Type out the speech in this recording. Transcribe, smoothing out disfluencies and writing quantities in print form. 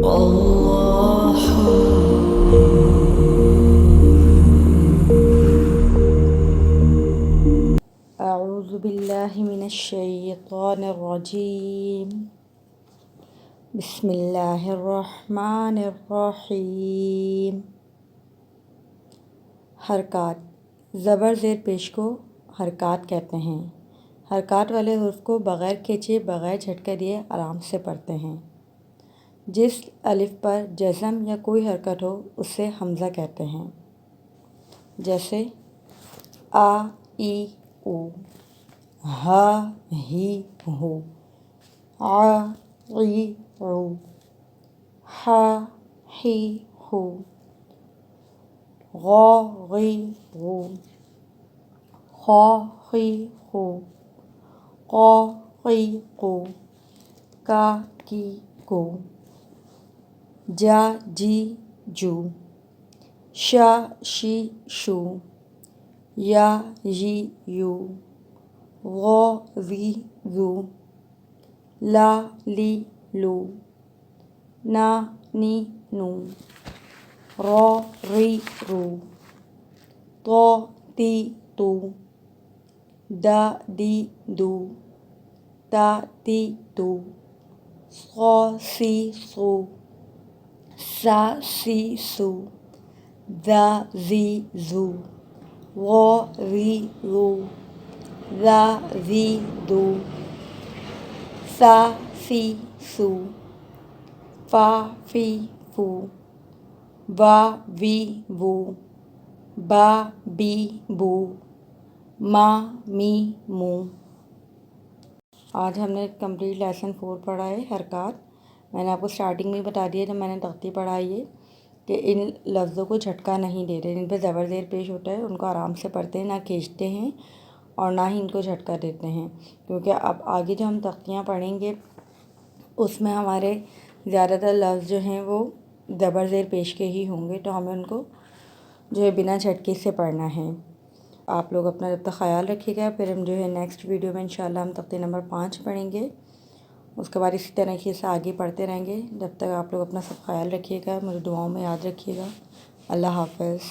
الله أعوذ بالله من الشيطان الرجيم بسم الله الرحمن الرحیم۔ حرکات زبر زیر پیش کو حرکات کہتے ہیں۔ حرکات والے حرف کو بغیر کھینچے بغیر جھٹکا دیے آرام سے پڑھتے ہیں۔ جس الف پر جزم یا کوئی حرکت ہو اسے حمزہ کہتے ہیں، جیسے آ ای او، ہا ہی ہو، آ ای او، ہا ہی ہو، غا غی غو، خا خی خو، قا قی قو، کا کی کو، جا جی جو، شا شی شو، یا یی یو، غا زی زو، لا لی لو، نا نی نو، را ری رو، طا تی تو، دا دی دو، تا تی تو، صا سی سو، سا سی سو، ذا زی زو، غا ری غو، ذا زی دو، سا سی سو، فا فی فو، وا وی وو، با بی بو، ما می مو۔ آج ہم نے کمپلیٹ لیسن 4 پڑھا ہے، حرکات۔ میں نے آپ کو سٹارٹنگ میں بتا دیا جب میں نے تختی پڑھائی ہے کہ ان لفظوں کو جھٹکا نہیں دے رہے، ان پہ زبر زیر پیش ہوتا ہے، ان کو آرام سے پڑھتے ہیں، نہ کھینچتے ہیں اور نہ ہی ان کو جھٹکا دیتے ہیں، کیونکہ اب آگے جو ہم تختیاں پڑھیں گے اس میں ہمارے زیادہ تر لفظ جو ہیں وہ زبر زیر پیش کے ہی ہوں گے، تو ہمیں ان کو جو ہے بنا جھٹکے سے پڑھنا ہے۔ آپ لوگ اپنا جب تک خیال رکھیے گا، پھر ہم جو ہے نیکسٹ ویڈیو میں انشاءاللہ ہم تختی نمبر 5 پڑھیں گے، اس کے بعد اسی طریقے سے آگے پڑھتے رہیں گے۔ جب تک آپ لوگ اپنا سب خیال رکھیے گا، مجھے دعاؤں میں یاد رکھیے گا۔ اللہ حافظ۔